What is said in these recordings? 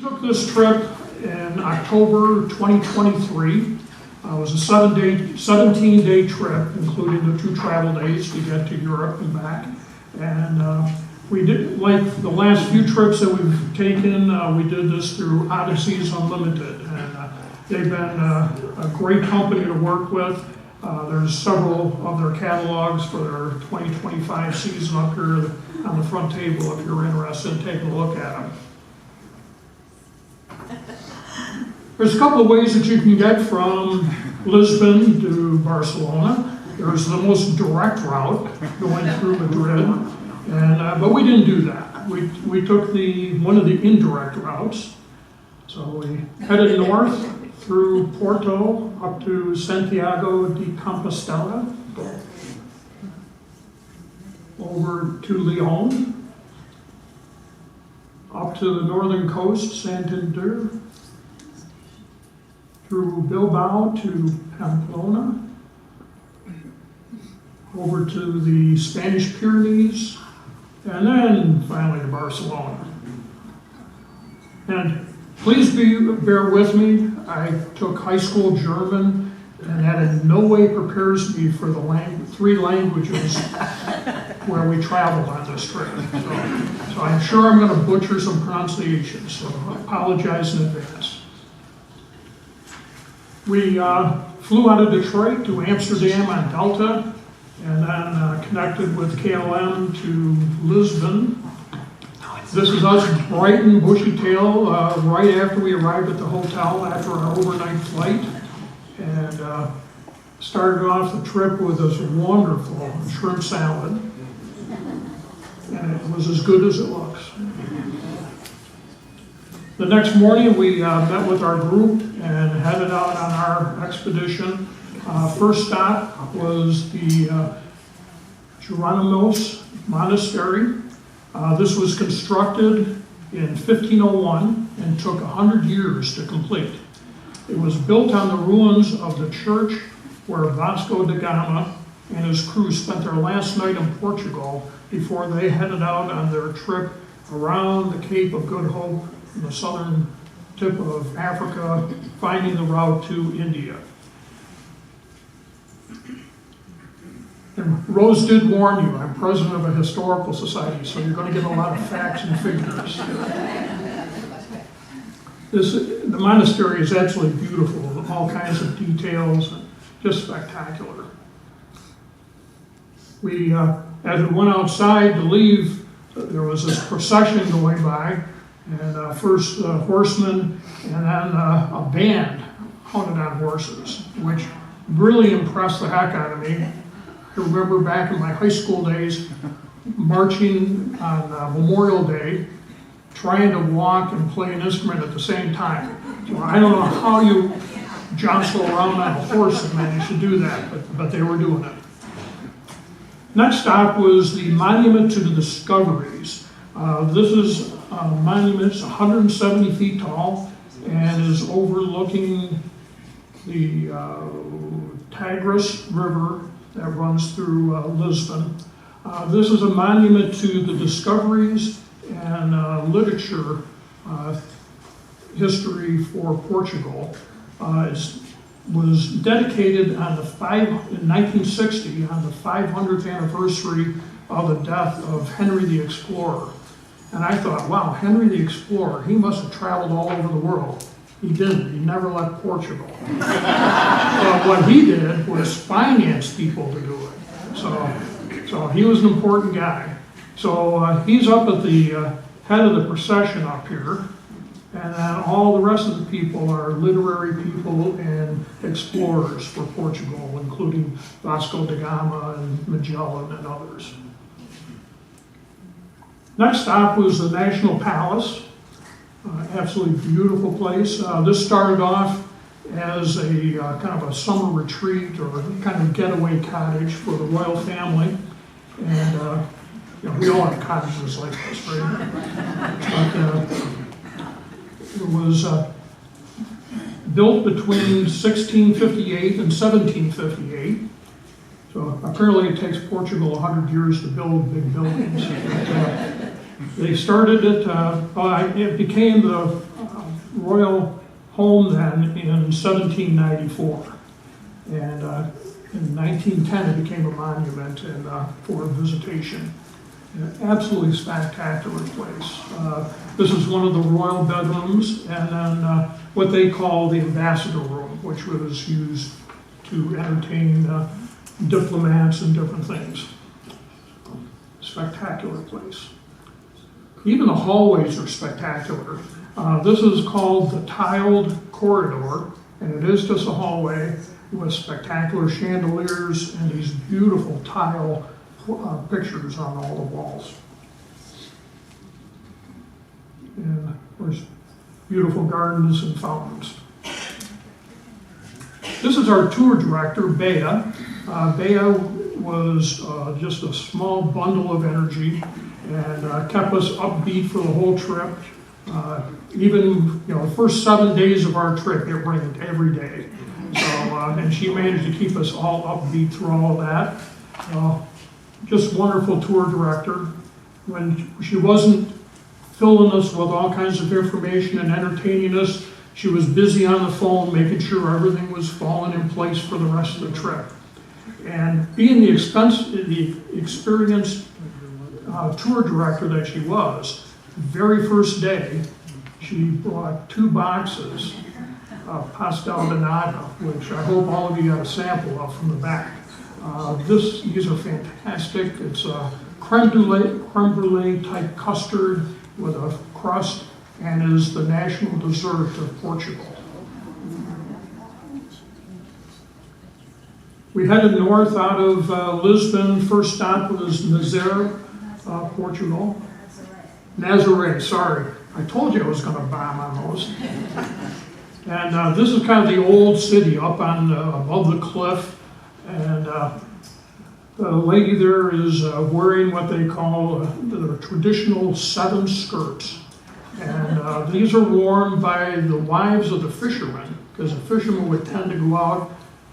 Took this trip in October 2023. It was a 17-day trip, including the 2 travel days to get to Europe and back. And we did, like the last few trips that we've taken, we did this through Odysseys Unlimited. And they've been a great company to work with. There's several of their catalogs for their 2025 season up here on the front table if you're interested in taking a look at them. There's a couple of ways that you can get from Lisbon to Barcelona. There's the most direct route going through Madrid, and but we didn't do that. We took one of the indirect routes. So we headed north through Porto up to Santiago de Compostela, over to Lyon, up to the northern coast, Santander, through Bilbao to Pamplona, over to the Spanish Pyrenees, and then finally to Barcelona. And please bear with me. I took high school German, and that in no way prepares me for the 3 languages where we traveled on this trip. So I'm sure I'm going to butcher some pronunciations, so I apologize in advance. We flew out of Detroit to Amsterdam on Delta, and then connected with KLM to Lisbon. This is us bright and bushy-tailed right after we arrived at the hotel after our overnight flight, and started off the trip with this wonderful shrimp salad, and it was as good as it looks. The next morning we met with our group and headed out on our expedition. First stop was the Geronimos Monastery. This was constructed in 1501 and took 100 years to complete. It was built on the ruins of the church where Vasco da Gama and his crew spent their last night in Portugal before they headed out on their trip around the Cape of Good Hope in the southern tip of Africa, finding the route to India. And Rose did warn you, I'm president of a historical society, so you're going to get a lot of facts and figures. The monastery is absolutely beautiful, all kinds of details, and just spectacular. We, as we went outside to leave, there was this procession going by, and first horsemen, and then a band hunted on horses, which really impressed the heck out of me. I remember back in my high school days, marching on Memorial Day, trying to walk and play an instrument at the same time. So I don't know how you jostle around on a horse and manage to do that, but they were doing it. Next stop was the Monument to the Discoveries. This is a monument, it's 170 feet tall, and is overlooking the Tigris River that runs through Lisbon. This is a monument to the discoveries and literature history for Portugal. It was dedicated on in 1960 on the 500th anniversary of the death of Henry the Explorer. And I thought, wow, Henry the Explorer, he must have traveled all over the world. He didn't. He never left Portugal. But what he did was finance people to do it. So he was an important guy. So he's up at the head of the procession up here, and then all the rest of the people are literary people and explorers for Portugal, including Vasco da Gama and Magellan and others. Next stop was the National Palace. Absolutely beautiful place. This started off as a kind of a summer retreat or kind of getaway cottage for the royal family. And we all have cottages like this, right? But it was built between 1658 and 1758. So apparently it takes Portugal 100 years to build big buildings. They started it, it became the royal home then in 1794. And in 1910, it became a monument and for visitation. An absolutely spectacular place. This is one of the royal bedrooms, and then what they call the ambassador room, which was used to entertain diplomats and different things. Spectacular place. Even the hallways are spectacular. This is called the tiled corridor, and it is just a hallway with spectacular chandeliers and these beautiful tile pictures on all the walls. And of course, beautiful gardens and fountains. This is our tour director, Bea. Bea was just a small bundle of energy and kept us upbeat for the whole trip. Even the first 7 days of our trip, it rained every day. So, and she managed to keep us all upbeat through all of that. Just wonderful tour director. When she wasn't filling us with all kinds of information and entertaining us, she was busy on the phone making sure everything was falling in place for the rest of the trip. And being the experienced tour director that she was, the very first day, she brought 2 boxes of pastel de nata, which I hope all of you got a sample of from the back. These are fantastic. It's a creme brulee type custard with a crust and is the national dessert of Portugal. We headed north out of Lisbon. First stop was Nazaré, Portugal. Nazaré, sorry. I told you I was going to bomb on those. And this is kind of the old city up on above the cliff. And the lady there is wearing what they call the traditional 7 skirts. And these are worn by the wives of the fishermen, because the fishermen would tend to go out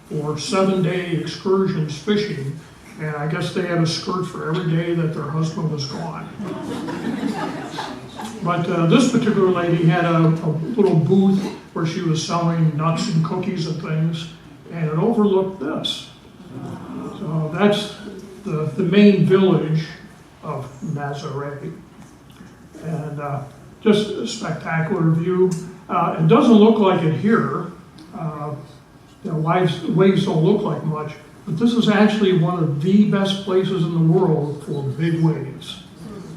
for 7-day excursions fishing. And I guess they had a skirt for every day that their husband was gone. But this particular lady had a little booth where she was selling nuts and cookies and things, and it overlooked this. So that's the main village of Nazaré. And just a spectacular view. It doesn't look like it here. Waves don't look like much, but this is actually one of the best places in the world for big waves.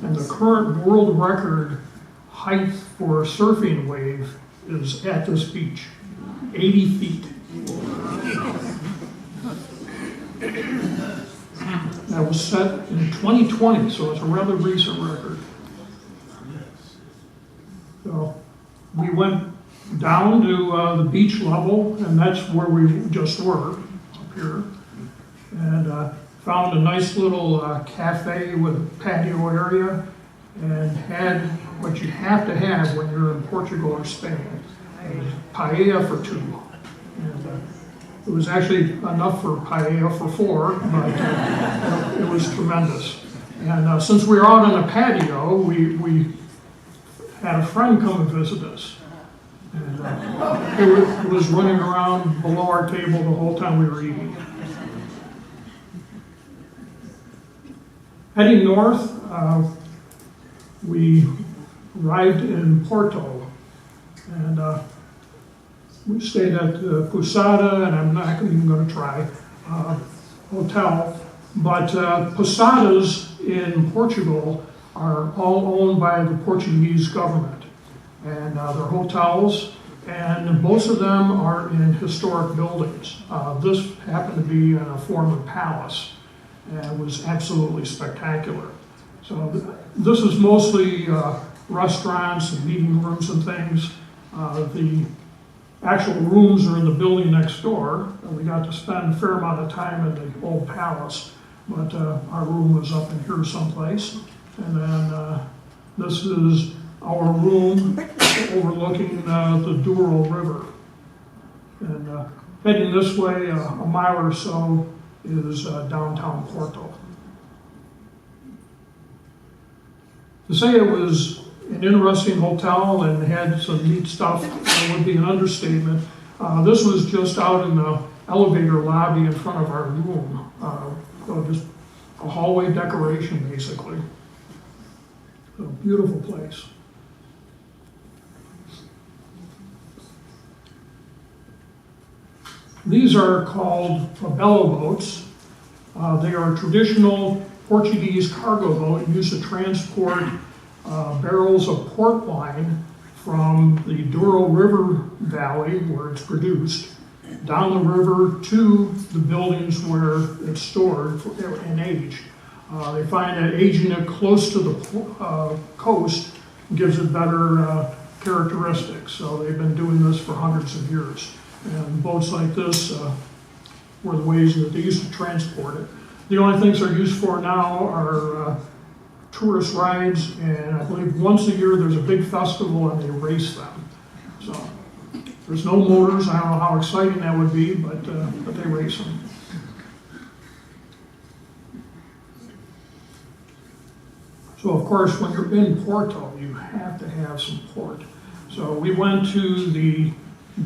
And the current world record height for a surfing wave is at this beach, 80 feet. That was set in 2020, so it's a rather recent record. So we went down to the beach level, and that's where we just were, up here. And found a nice little cafe with a patio area, and had what you have to have when you're in Portugal or Spain, a paella for 2. And it was actually enough for paella for 4, but it was tremendous. And since we were out on the patio, we had a friend come and visit us. And it was running around below our table the whole time we were eating. Heading north, we arrived in Porto, and we stayed at Posada, and I'm not even going to try, hotel. But posadas in Portugal are all owned by the Portuguese government, and they're hotels, and most of them are in historic buildings. This happened to be in a former palace, and it was absolutely spectacular. So this is mostly restaurants and meeting rooms and things. The actual rooms are in the building next door, and we got to spend a fair amount of time in the old palace, but our room was up in here someplace. And then this is our room overlooking the Douro River. And heading this way, a mile or so, is downtown Porto. To say it was an interesting hotel and had some neat stuff. That would be an understatement. This was just out in the elevator lobby in front of our room. So just a hallway decoration, basically. A beautiful place. These are called favela boats. They are a traditional Portuguese cargo boat used to transport barrels of port wine from the Douro River Valley, where it's produced, down the river to the buildings where it's stored and aged. They find that aging it close to the coast gives it better characteristics. So they've been doing this for hundreds of years. And boats like this were the ways that they used to transport it. The only things they're used for now are tourist rides, and I believe once a year there's a big festival and they race them. So there's no motors. I don't know how exciting that would be, but they race them. So of course, when you're in Porto, you have to have some port. So we went to the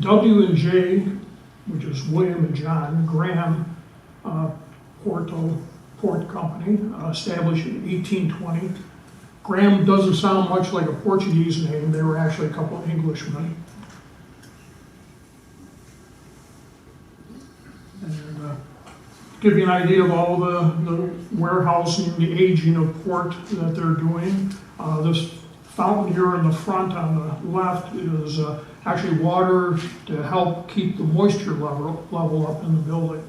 W&J, which is William and John Graham Porto Port Company, established in 1820. Graham doesn't sound much like a Portuguese name. They were actually a couple of Englishmen. And to give you an idea of all the warehousing, the aging of port that they're doing, this fountain here in the front on the left is actually water to help keep the moisture level up in the building.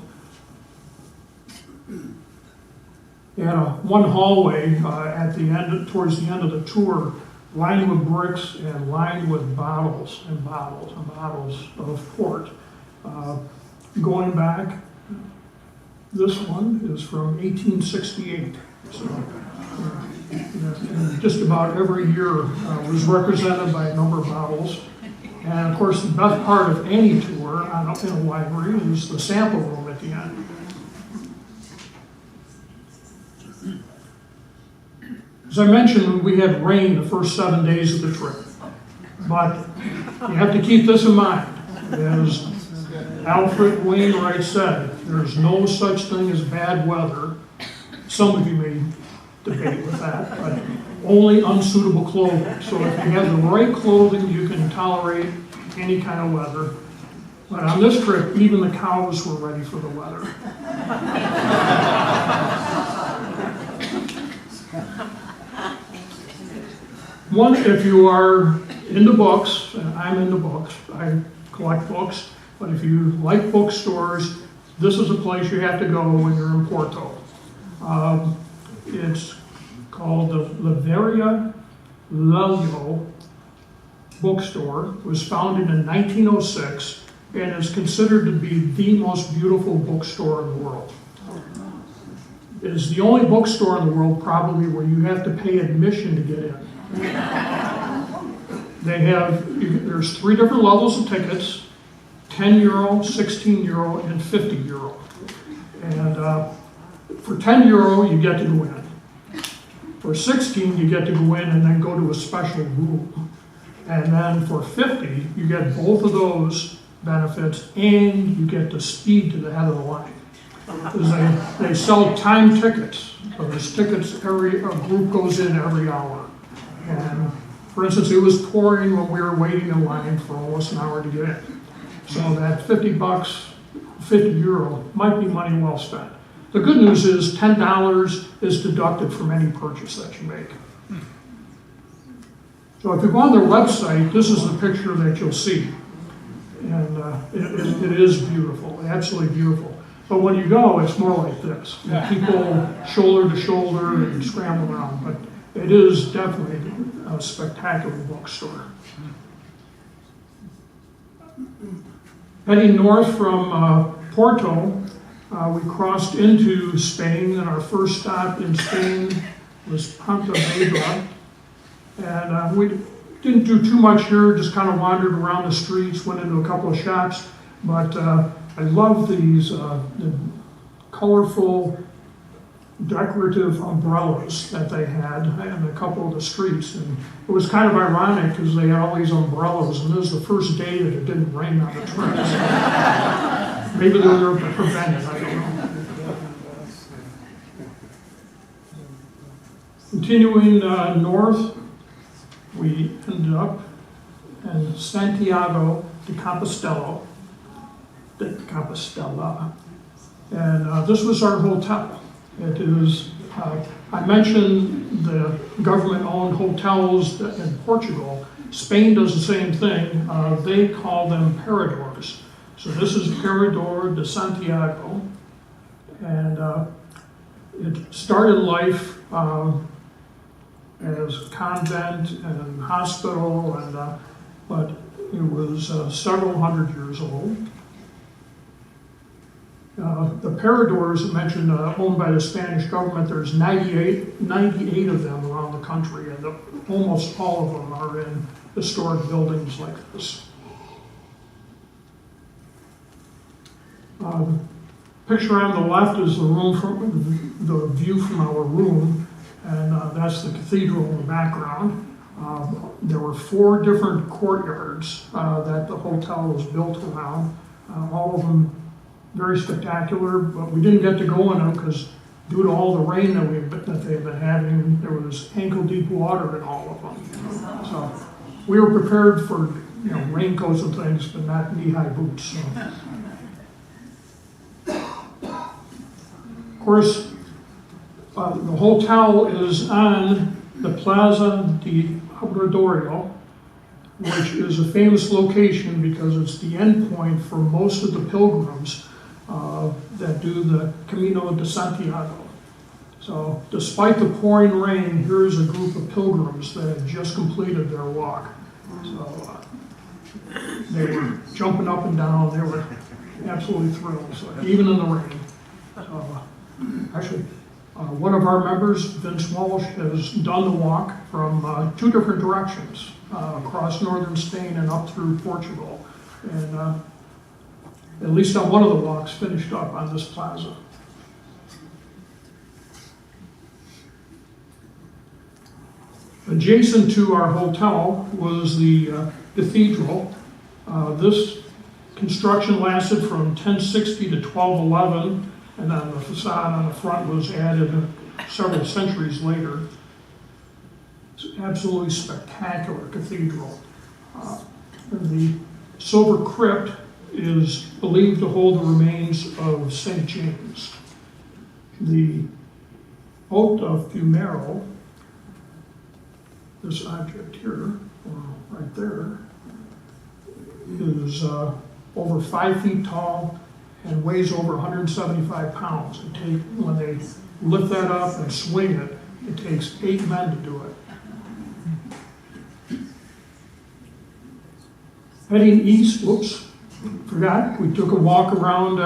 They had one hallway at the end, towards the end of the tour, lined with bricks and lined with bottles and bottles and bottles of port. Going back, this one is from 1868. So, and just about every year was represented by a number of bottles. And of course, the best part of any tour in a library is the sample room at the end. As I mentioned, we had rain the first 7 days of the trip. But you have to keep this in mind. As Alfred Wainwright said, there's no such thing as bad weather. Some of you may debate with that, but only unsuitable clothing. So if you have the right clothing, you can tolerate any kind of weather. But on this trip, even the cows were ready for the weather. One, if you are into books, and I'm into books, I collect books, but if you like bookstores, this is a place you have to go when you're in Porto. It's called the Livraria Lelio bookstore. It was founded in 1906 and is considered to be the most beautiful bookstore in the world. It is the only bookstore in the world probably where you have to pay admission to get in. They have, there's 3 different levels of tickets, 10 euro, 16 euro, and 50 euro. And for 10 euro, you get to go in. For 16, you get to go in and then go to a special room. And then for 50, you get both of those benefits and you get to speed to the head of the line. Because they sell time tickets. So there's tickets, a group goes in every hour. And for instance, it was pouring when we were waiting in line for almost an hour to get in. So that 50 bucks, 50 euro might be money well spent. The good news is $10 is deducted from any purchase that you make. So if you go on their website, this is the picture that you'll see. And it is beautiful, absolutely beautiful. But when you go, it's more like this. People shoulder to shoulder and scramble around. But it is definitely a spectacular bookstore. Heading north from Porto, we crossed into Spain, and our first stop in Spain was Pontevedra. And we didn't do too much here, just kind of wandered around the streets, went into a couple of shops. But I love these the colorful decorative umbrellas that they had in a couple of the streets. And it was kind of ironic because they had all these umbrellas, and this was the first day that it didn't rain on the trails. Maybe they were to prevent it, I don't know. Continuing north, we ended up in Santiago de Compostela, and this was our hotel. It is, I mentioned the government-owned hotels in Portugal. Spain does the same thing. They call them paradores. So this is Parador de Santiago, and it started life as a convent and hospital, and but it was several hundred years old. The Paradors mentioned, owned by the Spanish government, there's 98 of them around the country, and almost all of them are in historic buildings like this. The picture on the left is the room from the view from our room, and that's the cathedral in the background. There were 4 different courtyards that the hotel was built around, all of them very spectacular, but we didn't get to go in them because due to all the rain that they've been having, there was ankle-deep water in all of them. So we were prepared for raincoats and things, but not knee-high boots. So. Of course, the hotel is on the Plaza de Obradoiro, which is a famous location because it's the end point for most of the pilgrims that do the Camino de Santiago. So despite the pouring rain, here's a group of pilgrims that had just completed their walk. So they were jumping up and down. They were absolutely thrilled, so, even in the rain. So, actually, one of our members, Vince Walsh, has done the walk from 2 different directions, across northern Spain and up through Portugal. And at least on one of the walks, finished up on this plaza. Adjacent to our hotel was the cathedral. This construction lasted from 1060 to 1211, and then the facade on the front was added several centuries later. It's an absolutely spectacular cathedral. And the silver crypt is believed to hold the remains of St. James. The Alta Fumero, this object here, right there, is over 5 feet tall and weighs over 175 pounds. When they lift that up and swing it, it takes 8 men to do it. Heading east, forgot, we took a walk around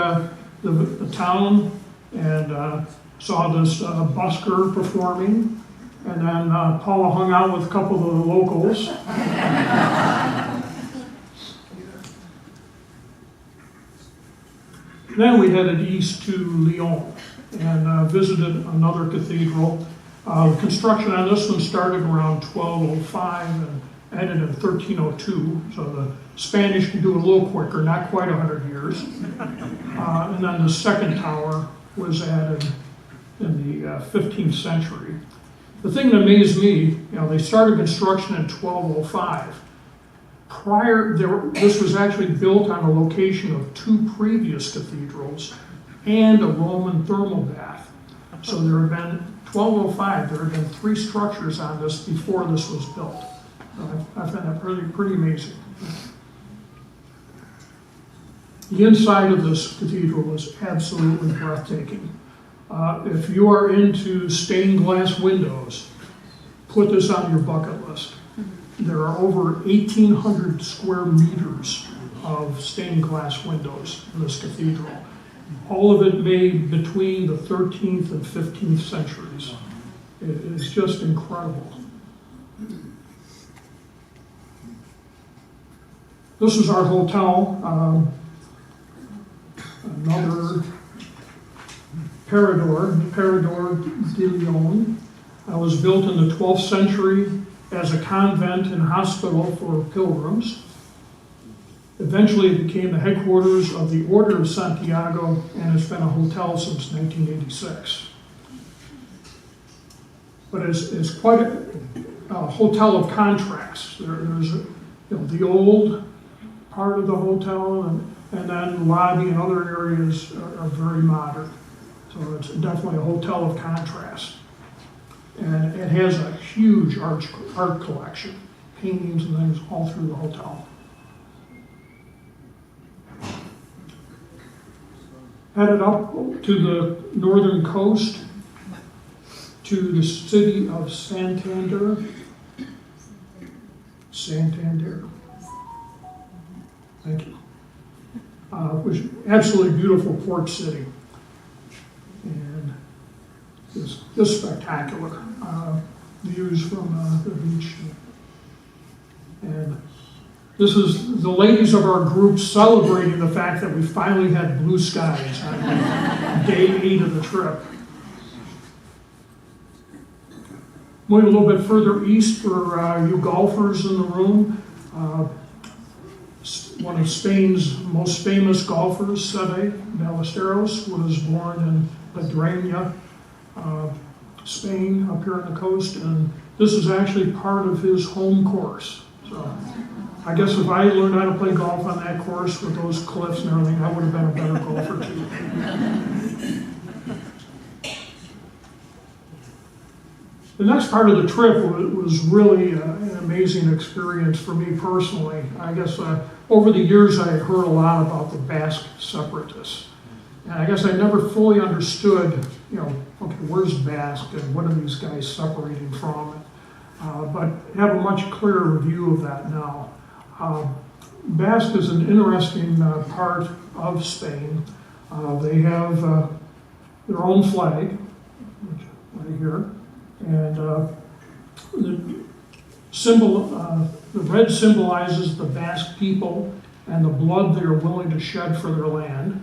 the town and saw this busker performing, and then Paula hung out with a couple of the locals. Then we headed east to Lyon and visited another cathedral. Construction on this one started around 1205 and ended in 1302, so the Spanish can do it a little quicker, not quite 100 years. And then the second tower was added in the 15th century. The thing that amazed me, they started construction in 1205. This was actually built on a location of 2 previous cathedrals and a Roman thermal bath. So there have been, 1205, there have been 3 structures on this before this was built. I find that pretty amazing. The inside of this cathedral is absolutely breathtaking. If you are into stained glass windows, put this on your bucket list. There are over 1,800 square meters of stained glass windows in this cathedral. All of it made between the 13th and 15th centuries. It is just incredible. This is our hotel. Another Parador de Leon. It was built in the 12th century as a convent and hospital for pilgrims. Eventually it became the headquarters of the Order of Santiago and has been a hotel since 1986. But it's quite a hotel of contrasts. There's the old part of the hotel, and then the lobby and other areas are very modern. So it's definitely a hotel of contrast. And it has a huge art collection, paintings and things all through the hotel. Headed up to the northern coast to the city of Santander. Thank you. Which is absolutely beautiful port city. And just spectacular. Views from the beach. And this is the ladies of our group celebrating the fact that we finally had blue skies on day 8 of the trip. Going a little bit further east for you golfers in the room, one of Spain's most famous golfers, Seve Ballesteros, was born in Pedreña, Spain, up here on the coast, and this is actually part of his home course. So I guess if I learned how to play golf on that course with those cliffs and everything, I would have been a better golfer too. The next part of the trip was really an amazing experience for me personally. I guess over the years I had heard a lot about the Basque separatists. And I guess I never fully understood, okay, where's Basque and what are these guys separating from? But have a much clearer view of that now. Basque is an interesting part of Spain. They have their own flag, which right here. And the red symbolizes the Basque people and the blood they are willing to shed for their land.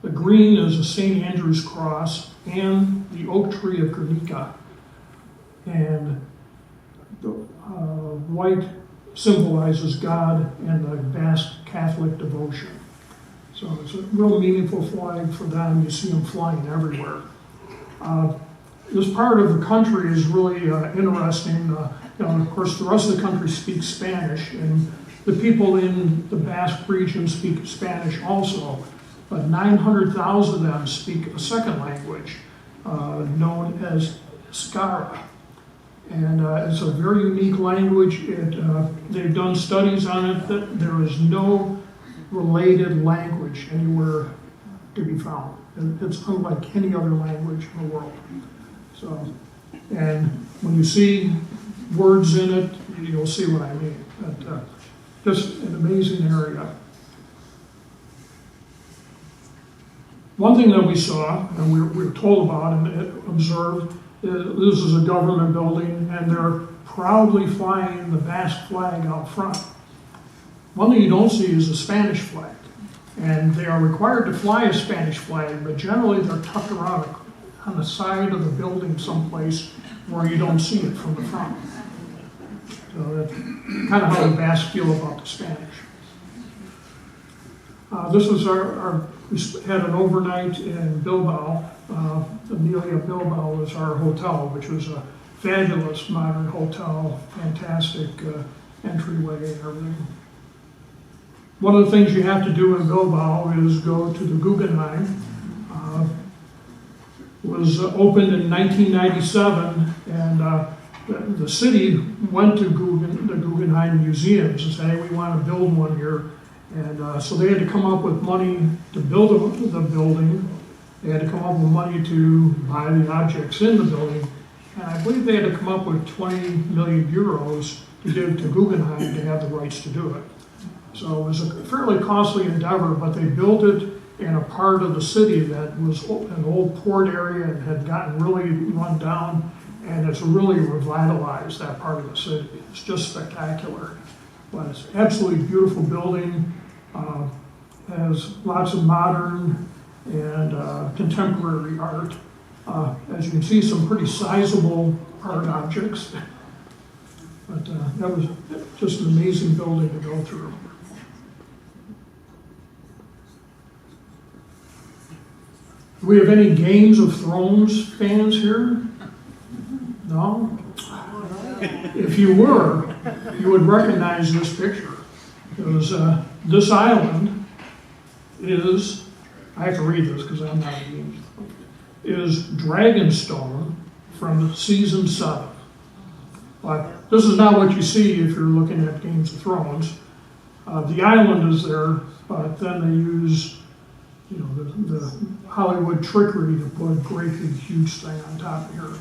The green is a St. Andrew's cross and the oak tree of Guernica. And the white symbolizes God and the Basque Catholic devotion. So it's a real meaningful flag for them. You see them flying everywhere. This part of the country is really interesting. Of course, the rest of the country speaks Spanish, and the people in the Basque region speak Spanish also, but 900,000 of them speak a second language known as Euskara. And it's a very unique language. They've done studies on it that there is no related language anywhere to be found. It's unlike any other language in the world. So, and when you see words in it, you'll see what I mean. But, just an amazing area. One thing that we saw, and we were told about and observed, this is a government building, and they're proudly flying the Basque flag out front. One thing you don't see is a Spanish flag. And they are required to fly a Spanish flag, but generally they're tucked around on the side of the building someplace where you don't see it from the front. So that's kind of how the Basque feel about the Spanish. This was we had an overnight in Bilbao. Amelia Bilbao was our hotel, which was a fabulous modern hotel, fantastic entryway and everything. One of the things you have to do in Bilbao is go to the Guggenheim. Was opened in 1997, and the city went to the Guggenheim museums and said, hey, we want to build one here. And so they had to come up with money to build the building. They had to come up with money to buy the objects in the building. And I believe they had to come up with 20 million euros to give to Guggenheim to have the rights to do it. So it was a fairly costly endeavor, but they built it in a part of the city that was an old port area and had gotten really run down, and it's really revitalized that part of the city. It's just spectacular. But it's an absolutely beautiful building, has lots of modern and contemporary art. As you can see, some pretty sizable art objects. But that was just an amazing building to go through. Do we have any Games of Thrones fans here? No? If you were, you would recognize this picture. Because this island is, I have to read this because I'm not a Games, is Dragonstone from season 7. But this is not what you see if you're looking at Games of Thrones. The island is there, but then they use, you know, the Hollywood trickery to put a great big huge thing on top of here.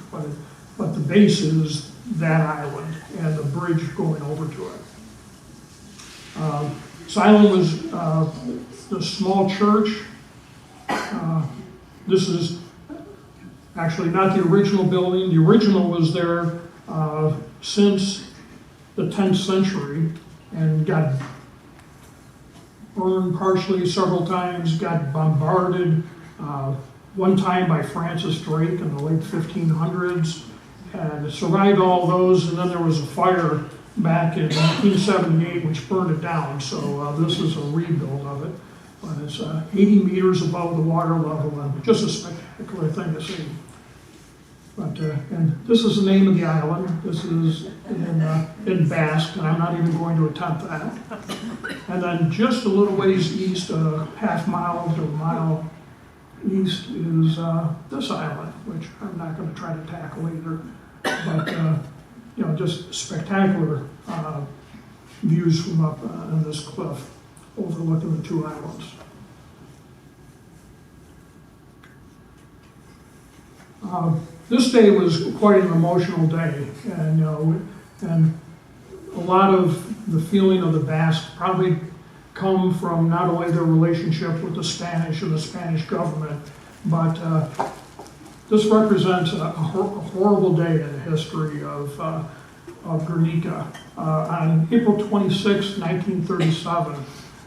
But the base is that island and the bridge going over to it. This island was the small church. This is actually not the original building. The original was there since the 10th century and got burned partially several times, got bombarded one time by Francis Drake in the late 1500s, and it survived all those, and then there was a fire back in 1978 which burned it down, so this is a rebuild of it. But it's 80 meters above the water level, and just a spectacular thing to see. But, and this is the name of the island. This is in Basque, and I'm not even going to attempt that. And then just a little ways east, a half mile to a mile east, is this island, which I'm not going to try to tackle either. But, you know, just spectacular views from up on this cliff overlooking the two islands. This day was quite an emotional day, and and a lot of the feeling of the Basque probably come from not only their relationship with the Spanish and the Spanish government, but this represents a horrible day in the history of Guernica. On April 26, 1937,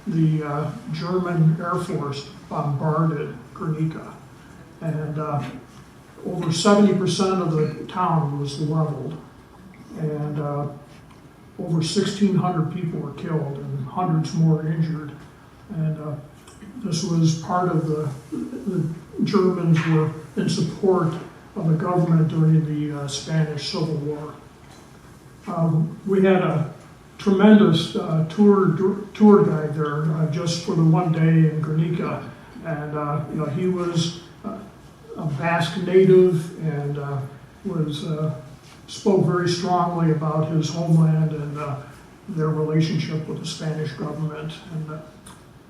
the German Air Force bombarded Guernica, and over 70% of the town was leveled, and over 1,600 people were killed and hundreds more injured. And this was part of the Germans were in support of the government during the Spanish Civil War. We had a tremendous tour guide there just for the one day in Guernica, and you know, he was a Basque native and spoke very strongly about his homeland and their relationship with the Spanish government, and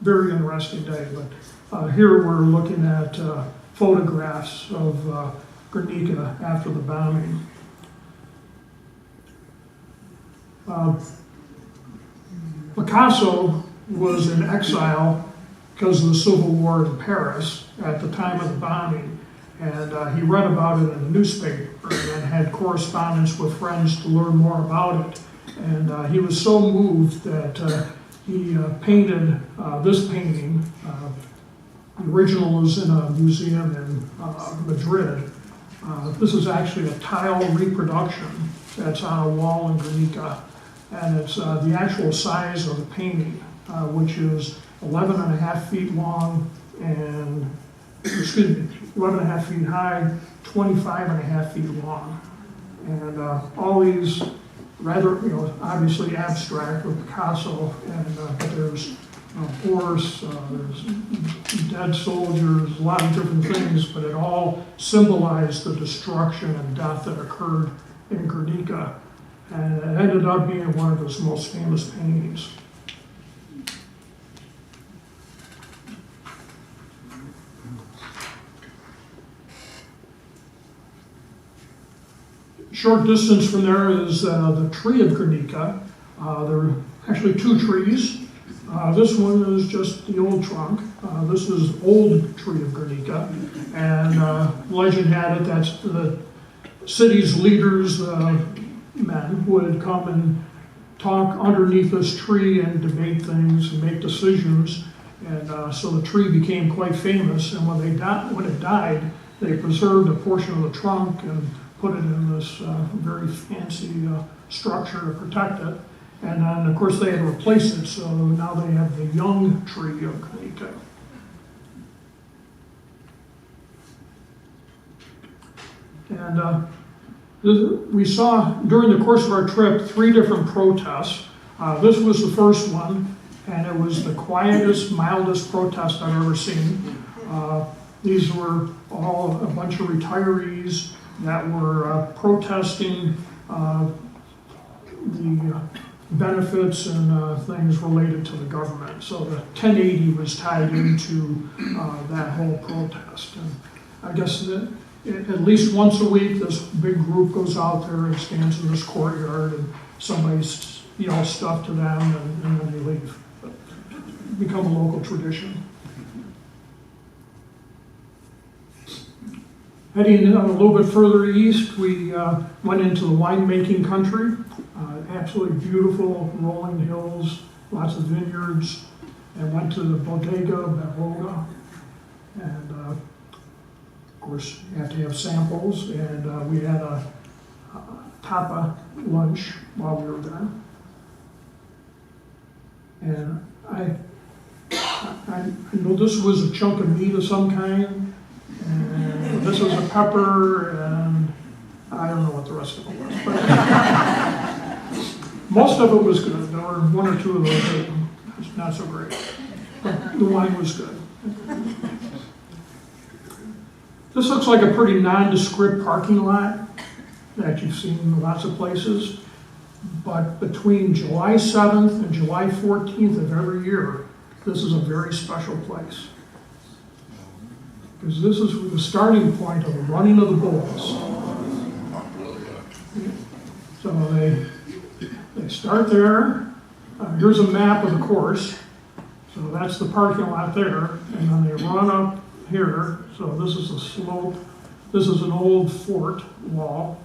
very interesting day. But here we're looking at photographs of Guernica after the bombing. Picasso was in exile because of the Civil War in Paris at the time of the bombing, and he read about it in the newspaper and had correspondence with friends to learn more about it. And he was so moved that he painted this painting. The original is in a museum in Madrid. This is actually a tile reproduction that's on a wall in Guernica, and it's the actual size of the painting, which is 11.5 feet long and, 11.5 feet high, 25.5 feet long. And all these rather, obviously abstract with Picasso, and but there's a horse, there's dead soldiers, a lot of different things, but it all symbolized the destruction and death that occurred in Guernica. And it ended up being one of his most famous paintings. Short distance from there is the tree of Guernica. There are actually two trees. This one is just the old trunk. This is old tree of Guernica, and legend had it that's the city's leaders, men, would come and talk underneath this tree and debate things and make decisions. And so the tree became quite famous, and when it died, they preserved a portion of the trunk and put it in this very fancy structure to protect it. And then, of course, they had to replace it, so now they have the young tree of Connecticut. And we saw, during the course of our trip, 3 different protests. This was the first one, and it was the quietest, mildest protest I've ever seen. These were all a bunch of retirees that were protesting the benefits and things related to the government. So the 1080 was tied into that whole protest. And I guess that at least once a week, this big group goes out there and stands in this courtyard, and somebody yells stuff to them, and then they leave. Become a local tradition. Heading a little bit further east, we went into the winemaking country. Absolutely beautiful rolling hills, lots of vineyards, and went to the Bodega Baroga. And of course, you have to have samples, and we had a tapa lunch while we were there. And I know this was a chunk of meat of some kind, and this was a pepper, and I don't know what the rest of it was. But most of it was good. There were 1 or 2 of those that not so great. But the wine was good. This looks like a pretty nondescript parking lot that you've seen in lots of places. But between July 7th and July 14th of every year, this is a very special place. Because this is the starting point of the running of the bulls. So they start there. Here's a map of the course. So that's the parking lot there. And then they run up here. So this is a slope. This is an old fort wall.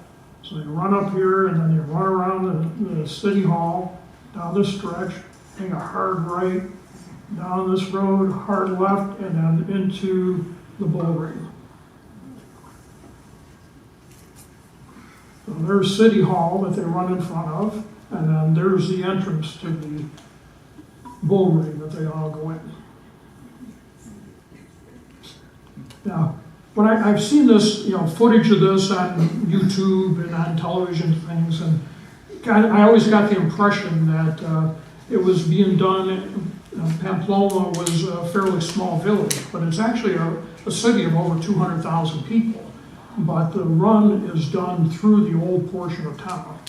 So they run up here, and then they run around the city hall, down this stretch, take a hard right, down this road, hard left, and then into the bull ring. So there's City Hall that they run in front of, and then there's the entrance to the bull ring that they all go in. Now, when I've seen this, footage of this on YouTube and on television things, and I always got the impression that it was being done. Pamplona was a fairly small village, but it's actually a city of over 200,000 people. But the run is done through the old portion of town.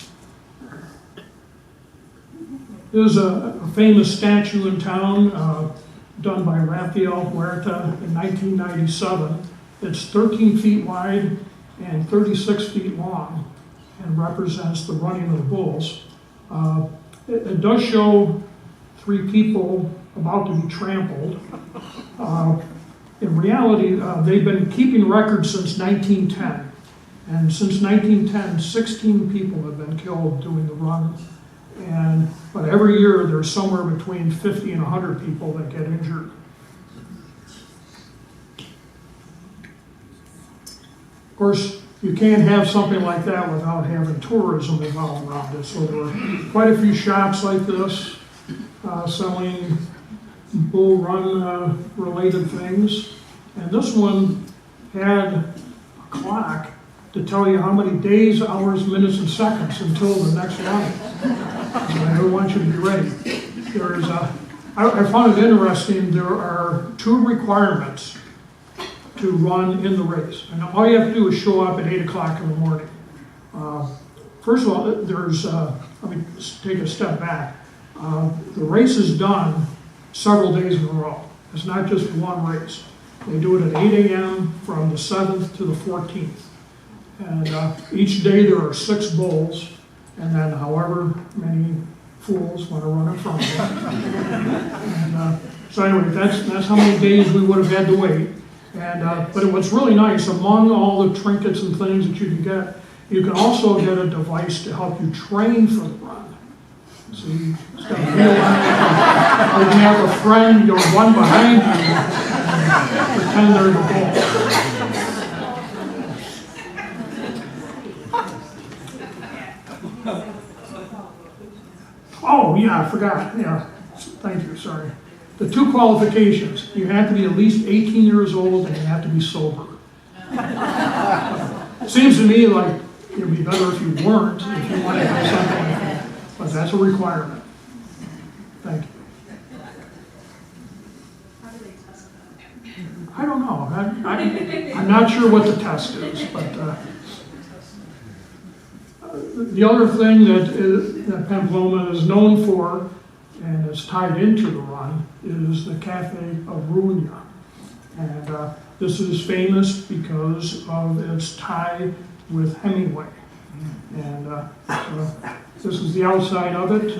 There's a famous statue in town done by Rafael Huerta in 1997. It's 13 feet wide and 36 feet long, and represents the running of the bulls. It does show 3 people about to be trampled. In reality, they've been keeping records since 1910. And since 1910, 16 people have been killed doing the run. But every year, there's somewhere between 50 and 100 people that get injured. Of course, you can't have something like that without having tourism involved around it. So there are quite a few shops like this selling bull run related things. And this one had a clock to tell you how many days, hours, minutes, and seconds until the next run. So I want you to be ready. I found it interesting, there are 2 requirements to run in the race. And all you have to do is show up at 8 o'clock in the morning. First of all, let me take a step back. The race is done several days in a row. It's not just one race. They do it at 8 a.m. from the 7th to the 14th. And each day there are 6 bulls, and then however many fools want to run in front of them. So anyway, that's how many days we would have had to wait. But what's really nice, among all the trinkets and things that you can get, you can also get a device to help you train for the run. See, it's got a wheel on it. Or you have a friend, you'll run behind you and pretend they're the bull. Oh, yeah, I forgot. Yeah, thank you, sorry. The 2 qualifications. You have to be at least 18 years old and you have to be sober. It seems to me like it would be better if you weren't, if you wanted to have something like that. But that's a requirement. Thank you. How do they test that? I don't know. I'm not sure what the test is, but the other thing that Pamplona is known for, and is tied into the run, is the Cafe of Ruina. And this is famous because of its tie with Hemingway. And this is the outside of it.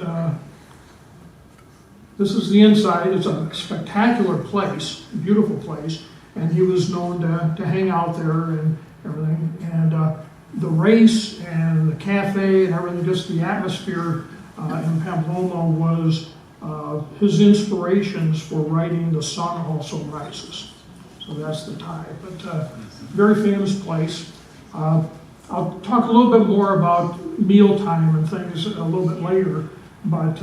This is the inside. It's a spectacular place, a beautiful place. And he was known to hang out there and everything. And the race and the cafe and everything, just the atmosphere in Pamplona was his inspirations for writing The Sun Also Rises. So that's the tie. But very famous place. I'll talk a little bit more about mealtime and things a little bit later, but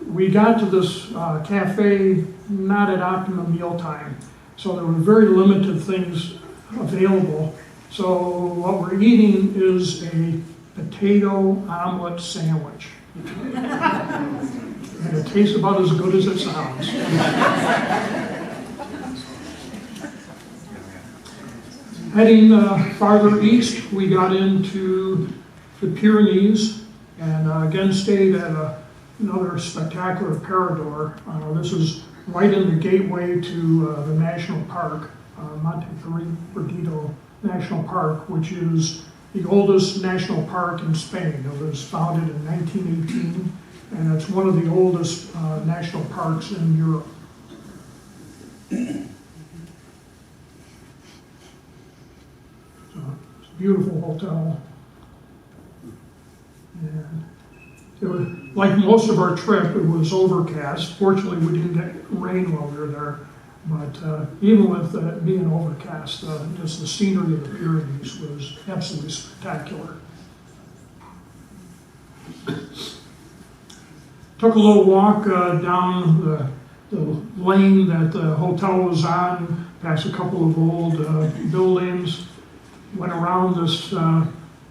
we got to this cafe not at optimum mealtime, so there were very limited things available. So what we're eating is a potato omelet sandwich. And it tastes about as good as it sounds. Heading farther east, we got into the Pyrenees, and again stayed at another spectacular parador. This is right in the gateway to the national park, Monte Perdido National Park, which is the oldest national park in Spain. It was founded in 1918, and it's one of the oldest national parks in Europe. It's a beautiful hotel. And it was, like most of our trip, it was overcast. Fortunately, we didn't get rain while we were there. But even with being overcast, just the scenery of the Pyrenees was absolutely spectacular. Took a little walk down the lane that the hotel was on, past a couple of old buildings, went around this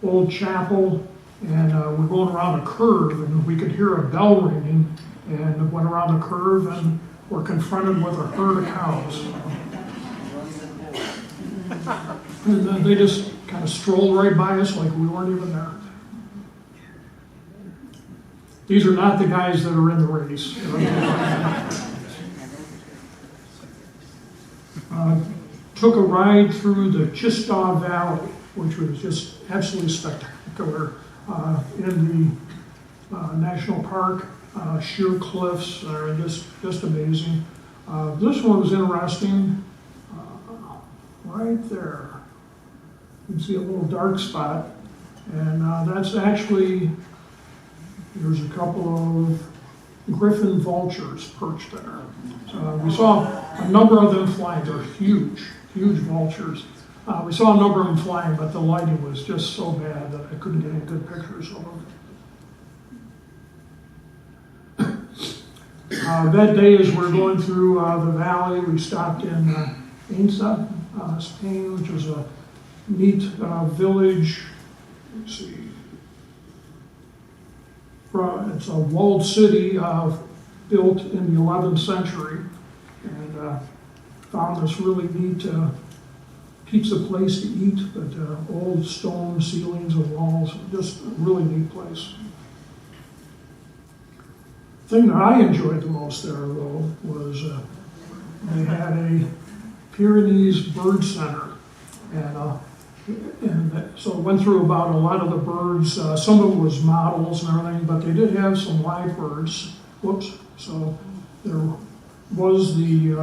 old chapel, and we're going around a curve, and we could hear a bell ringing, and went around the curve, and we're confronted with a herd of cows. And they just kind of strolled right by us like we weren't even there. These are not the guys that are in the race. Took a ride through the Chista Valley, which was just absolutely spectacular in the national park. Sheer cliffs are just amazing. This one was interesting. Right there, you can see a little dark spot, and that's actually, there's a couple of griffin vultures perched there. We saw a number of them flying. They're huge, huge vultures. We saw a number of them flying, but the lighting was just so bad that I couldn't get any good pictures of them. That day, as we're going through the valley, we stopped in Ainsa, Spain, which was a neat village. Let's see. It's a walled city built in the 11th century, and found this really neat pizza place to eat, but old stone ceilings and walls, just a really neat place. The thing that I enjoyed the most there, though, was they had a Pyrenees bird center, and so it went through about a lot of the birds. Some of it was models and everything, but they did have some live birds. Whoops. So there was the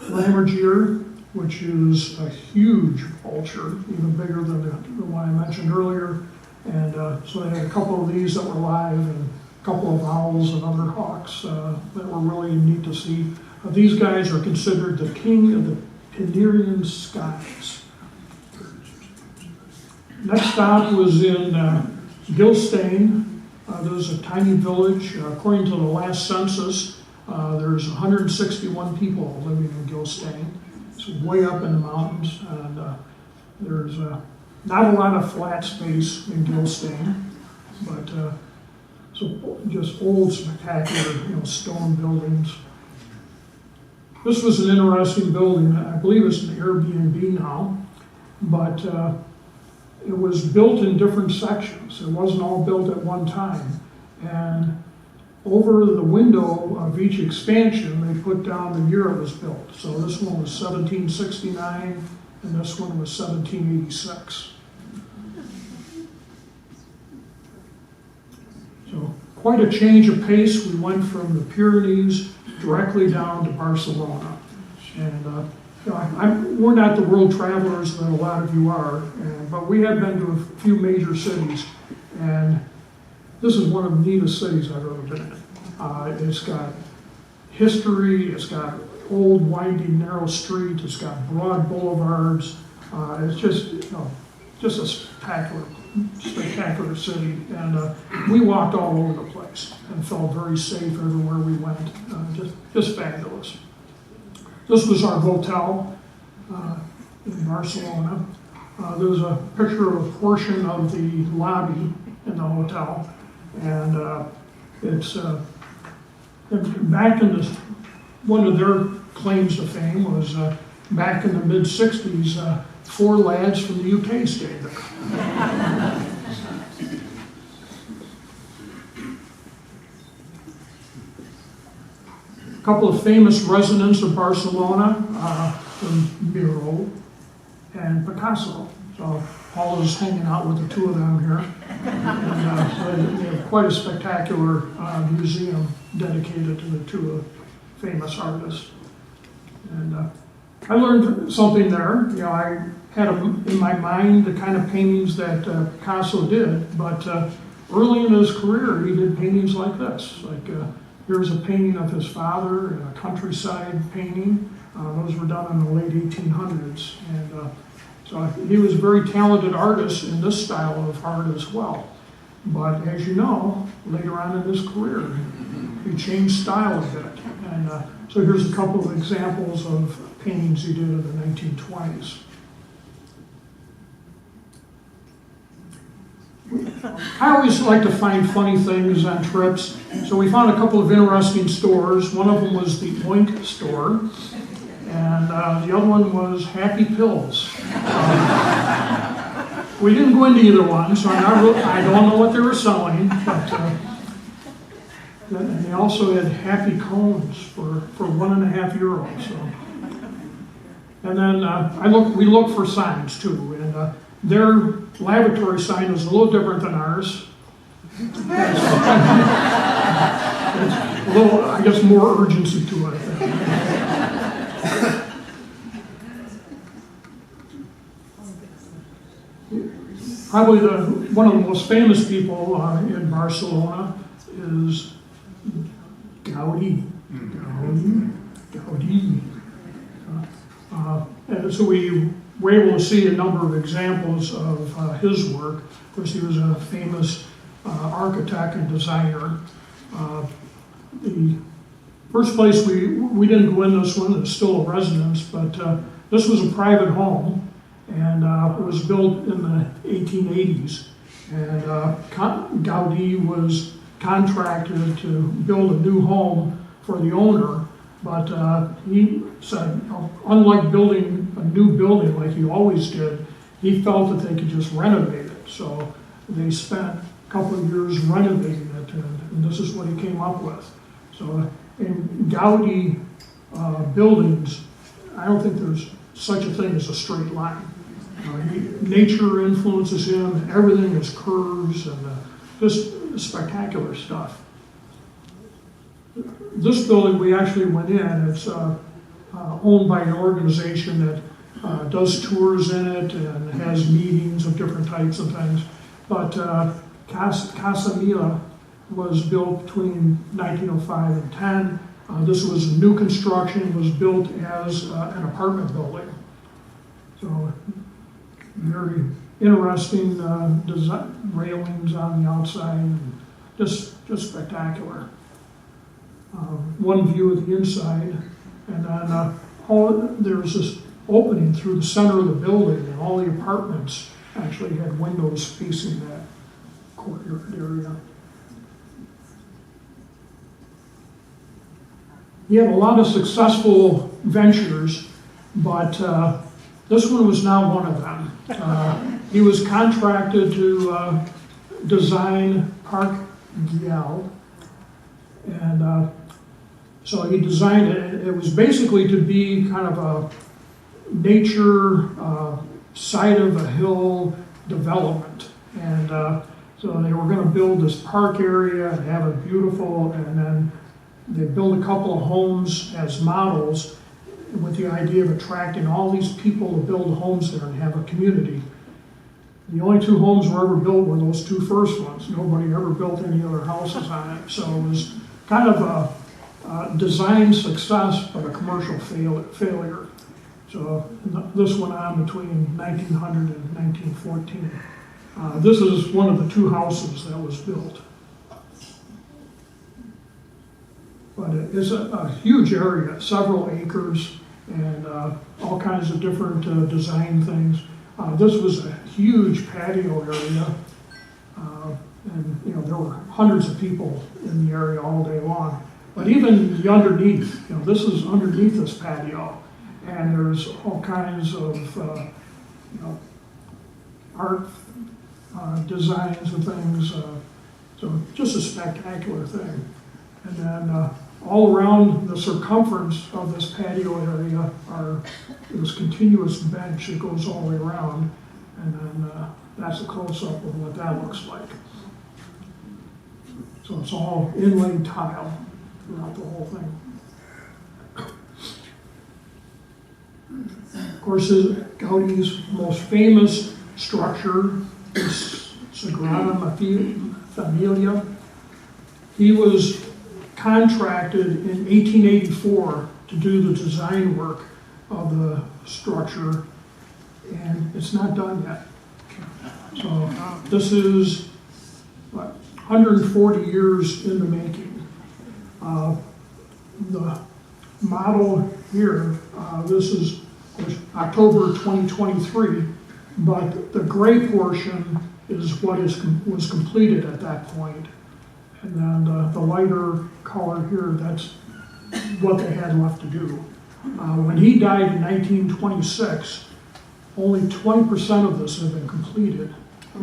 lammergeier, which is a huge vulture, even bigger than the one I mentioned earlier. And so they had a couple of these that were live, and a couple of owls and other hawks that were really neat to see. These guys are considered the king of the Canarian skies. Next stop was in Gilstein. There's a tiny village. According to the last census, there's 161 people living in Gilstein. It's way up in the mountains, and there's not a lot of flat space in Gilstein, but so just old, spectacular, stone buildings. This was an interesting building. I believe it's an Airbnb now, but it was built in different sections. It wasn't all built at one time. And over the window of each expansion, they put down the year it was built. So this one was 1769, and this one was 1786. So quite a change of pace. We went from the Pyrenees directly down to Barcelona. And we're not the world travelers that a lot of you are, but we have been to a few major cities. And this is one of the neatest cities I've ever been in. It's got history, it's got old, winding, narrow streets, it's got broad boulevards. It's just a spectacular city. And we walked all over the place and felt very safe everywhere we went. Just fabulous. This was our hotel in Barcelona. There's a picture of a portion of the lobby in the hotel. And it's back in one of their claims to fame was back in the mid-60s, 4 lads from the UK stayed there. A couple of famous residents of Barcelona, Miró and Picasso. So Paul is hanging out with the two of them here. And so they have quite a spectacular museum dedicated to the two famous artists. And I learned something there. I had in my mind the kind of paintings that Picasso did, but early in his career he did paintings like this. Here's a painting of his father, a countryside painting. Those were done in the late 1800s. And so he was a very talented artist in this style of art as well. But as you know, later on in his career, he changed style a bit. And so here's a couple of examples of paintings he did in the 1920s. I always like to find funny things on trips. So we found a couple of interesting stores. One of them was the Oink store. And the other one was Happy Pills. We didn't go into either one, so I don't know what they were selling. But and they also had Happy Cones for €1.50. So. And then we looked for signs too. And their lavatory sign was a little different than ours. It's a little, I guess, more urgency to it. Probably one of the most famous people in Barcelona is Gaudí. Gaudí. And so we were able to see a number of examples of his work. Of course, he was a famous architect and designer. The first place we didn't go in this one, it's still a residence, but this was a private home. And it was built in the 1880s. And Gaudí was contracted to build a new home for the owner, but he said, unlike building a new building like he always did, he felt that they could just renovate it. So they spent a couple of years renovating it, and this is what he came up with. So in Gaudí buildings, I don't think there's such a thing as a straight line. Nature influences him, everything is curves and just spectacular stuff. This building we actually went in, it's owned by an organization that does tours in it and has meetings of different types of things. But Casa Mila was built between 1905 and 10. This was a new construction, was built as an apartment building. So very interesting design, railings on the outside, and just spectacular. One view of the inside, and then there's this opening through the center of the building, and all the apartments actually had windows facing that courtyard area. He had a lot of successful ventures, but this one was not one of them. He was contracted to design Park Gyal, and so he designed it. It was basically to be kind of a nature, side of a hill development. And so they were going to build this park area and have it beautiful, and then they built a couple of homes as models with the idea of attracting all these people to build homes there and have a community. The only two homes were ever built were those two first ones. Nobody ever built any other houses on it. So it was kind of a design success, but a commercial failure. So this went on between 1900 and 1914. This is one of the two houses that was built. But it's a huge area, several acres, and all kinds of different design things. This was a huge patio area, and there were hundreds of people in the area all day long. But even the underneath, this is underneath this patio, and there's all kinds of art designs and things. So just a spectacular thing. And then all around the circumference of this patio area are this continuous bench that goes all the way around, and then that's a close-up of what that looks like. So it's all inlaid tile throughout the whole thing. Of course, Gaudi's most famous structure is Sagrada Familia. He was contracted in 1884 to do the design work of the structure, and it's not done yet. So this is 140 years in the making. The model here, this is October 2023, but the gray portion is what was completed at that point. And then the lighter color here, that's what they had left to do. When he died in 1926, only 20% of this had been completed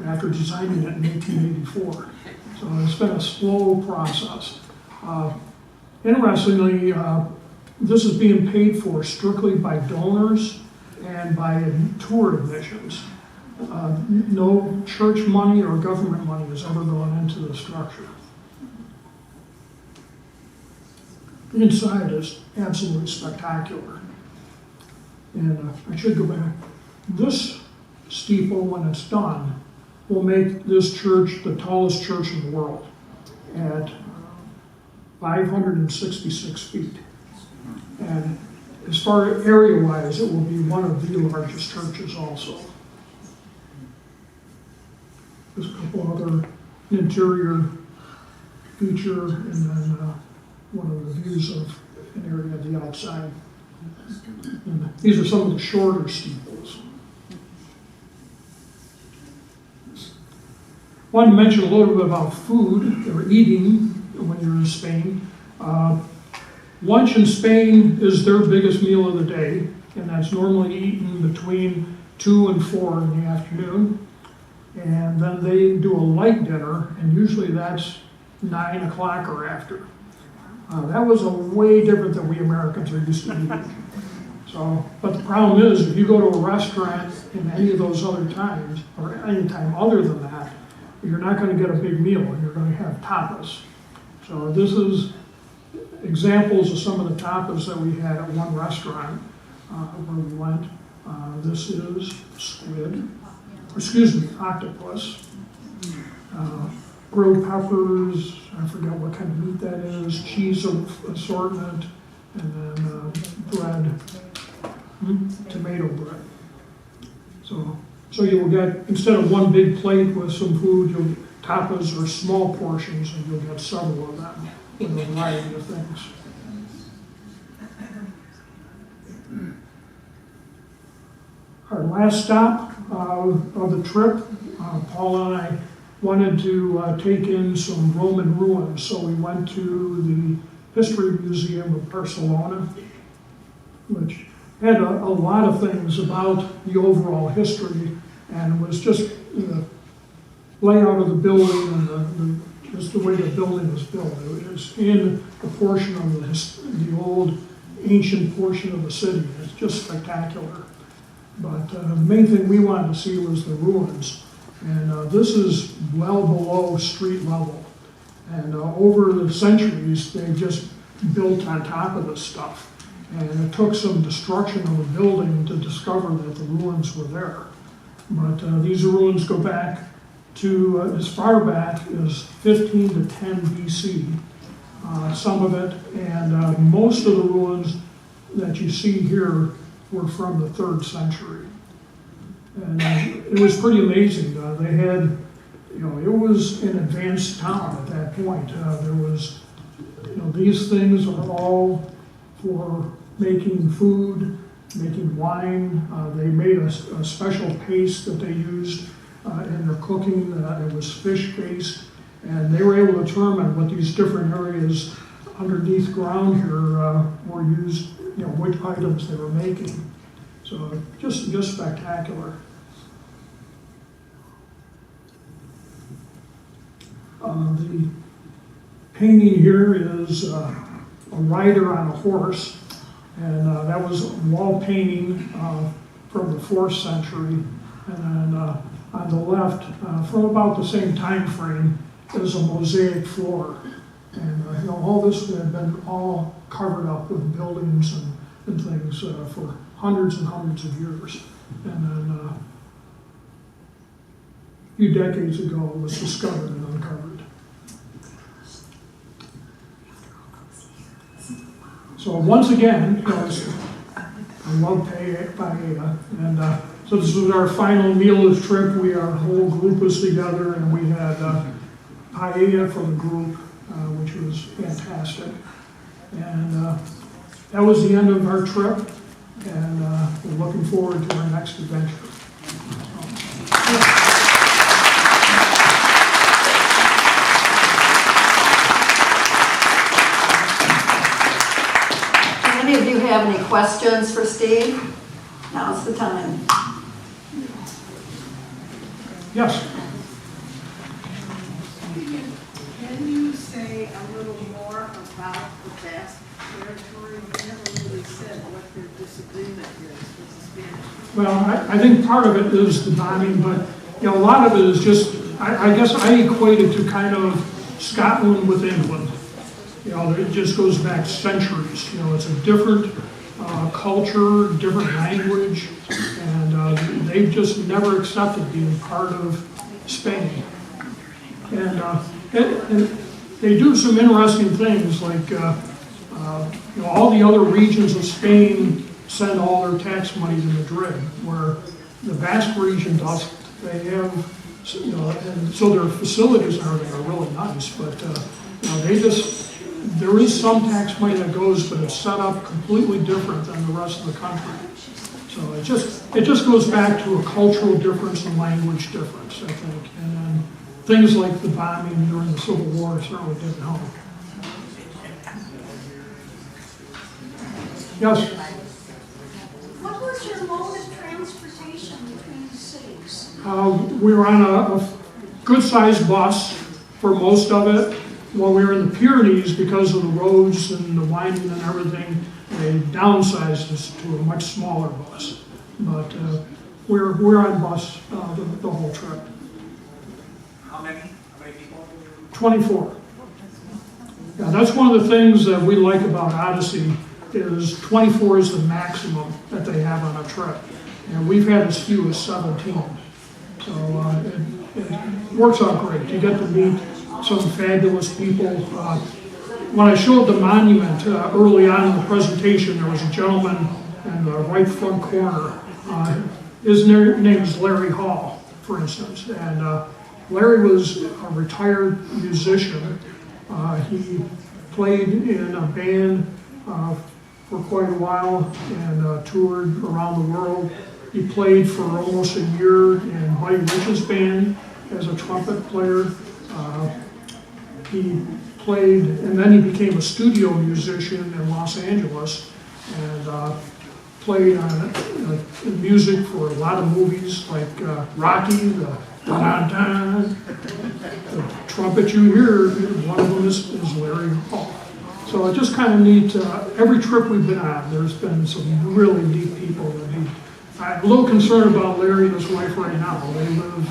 after designing it in 1884. So it's been a slow process. Interestingly, this is being paid for strictly by donors and by tour admissions. No church money or government money has ever gone into the structure. The inside is absolutely spectacular. And I should go back. This steeple, when it's done, will make this church the tallest church in the world at 566 feet. And as far as area-wise, it will be one of the largest churches also. There's a couple other interior feature, and then one of the views of an area of the outside. And these are some of the shorter steeples. Wanted to mention a little bit about food or eating when you're in Spain. Lunch in Spain is their biggest meal of the day, and that's normally eaten between 2 and 4 in the afternoon. And then they do a light dinner, and usually that's 9 o'clock or after. That was a way different than we Americans are used to eating. So, but the problem is, if you go to a restaurant in any of those other times, or any time other than that, you're not going to get a big meal. You're going to have tapas. So this is examples of some of the tapas that we had at one restaurant where we went. This is squid, octopus, grilled peppers, I forget what kind of meat that is, cheese assortment, and then bread, tomato bread. So you'll get, instead of one big plate with some food, you'll tapas or small portions, and you'll get several of them with a variety of things. Our last stop of the trip, Paul and I wanted to take in some Roman ruins, so we went to the History Museum of Barcelona, which had a lot of things about the overall history, and it was just the layout of the building and just the way the building was built. It was in a portion of the old ancient portion of the city. It's just spectacular. But the main thing we wanted to see was the ruins. And this is well below street level. And over the centuries, they've just built on top of this stuff. And it took some destruction of the building to discover that the ruins were there. But these ruins go back to as far back as 15 to 10 BC, some of it. And most of the ruins that you see here were from the 3rd century. And it was pretty amazing. They had, it was an advanced town at that point. There was, these things are all for making food, making wine. They made a special paste that they used in their cooking. It was fish-based. And they were able to determine what these different areas underneath ground here were used, which items they were making. So just spectacular. The painting here is a rider on a horse, and that was a wall painting from the 4th century. And then on the left, from about the same time frame, is a mosaic floor. And all this had been all covered up with buildings and things for hundreds and hundreds of years. And then a few decades ago, it was discovered and uncovered. So once again, I love paella, and so this was our final meal of the trip. Our whole group was together, and we had paella for the group, which was fantastic. And that was the end of our trip, and we're looking forward to our next adventure. Do any of you have any questions for Steve? Now's the time. Yes. Can you say a little more about the Basque territory? You never really said what their disagreement is with the Spanish. Well, I think part of it is the bombing, but a lot of it is just, I guess I equate it to kind of Scotland with England. It just goes back centuries. It's a different culture, different language, and they've just never accepted being part of Spain. And they do some interesting things, like all the other regions of Spain send all their tax money to Madrid, where the Basque region doesn't. They have, and so their facilities and everything are really nice, but they just, there is some tax money that goes, but it's set up completely different than the rest of the country. So it just goes back to a cultural difference and language difference, I think. And then things like the bombing during the Civil War certainly didn't help. Yes? What was your mode of transportation between the cities? We were on a good-sized bus for most of it. While we were in the Pyrenees, because of the roads and the winding and everything, they downsized us to a much smaller bus. But we're on bus the whole trip. How many people? 24. Yeah, that's one of the things that we like about Odyssey, is 24 is the maximum that they have on a trip. And we've had as few as 17. So it works out great. You get to meet some fabulous people. When I showed the monument early on in the presentation, there was a gentleman in the right front corner. His name is Larry Hall, for instance, and Larry was a retired musician. He played in a band for quite a while and toured around the world. He played for almost a year in Buddy Rich's band as a trumpet player. He played, and then he became a studio musician in Los Angeles and played on music for a lot of movies like Rocky, the da-da-da. The trumpet you hear, one of them is Larry Hall. So it's just kind of neat. Every trip we've been on, there's been some really neat people. I'm a little concerned about Larry and his wife right now. They live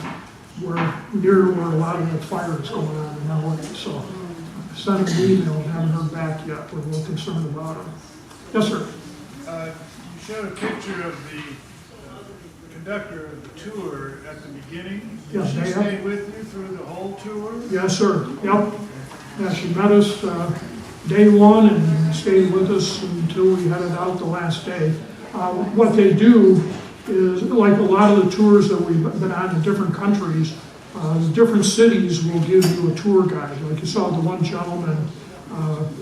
near where a lot of the fire is going on in LA. So I sent him an email, haven't heard back yet. We're a little concerned about him. Yes, sir. You showed a picture of the conductor of the tour at the beginning. Did she stay with you through the whole tour? Yes, sir. Yep. Yeah, she met us day one and stayed with us until we headed out the last day. What they do is, like a lot of the tours that we've been on in different countries, different cities will give you a tour guide. Like you saw the one gentleman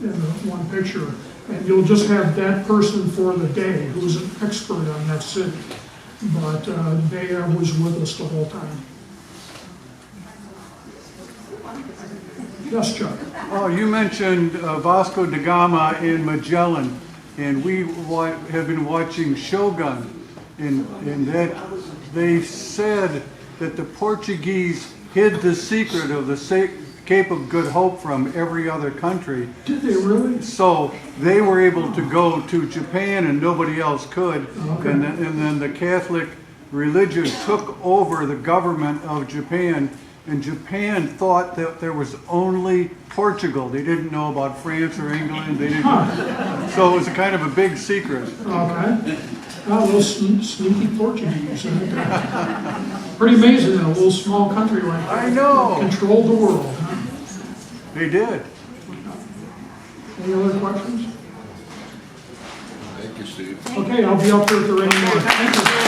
in the one picture, and you'll just have that person for the day who's an expert on that city. But they was with us the whole time. Yes, Chuck. Oh, you mentioned Vasco da Gama in Magellan, and we have been watching Shogun, and that they said that the Portuguese hid the secret of the Cape of Good Hope from every other country. Did they really? So they were able to go to Japan and nobody else could. Okay. And then the Catholic religion took over the government of Japan, and Japan thought that there was only Portugal. They didn't know about France or England. They didn't. So it was a kind of a big secret. Okay. Those sneaky Portuguese. Pretty amazing that a little small country like that I know. controlled the world. Huh? They did. Any other questions? Thank you, Steve. Okay, I'll be up here if there are any more. Thank you.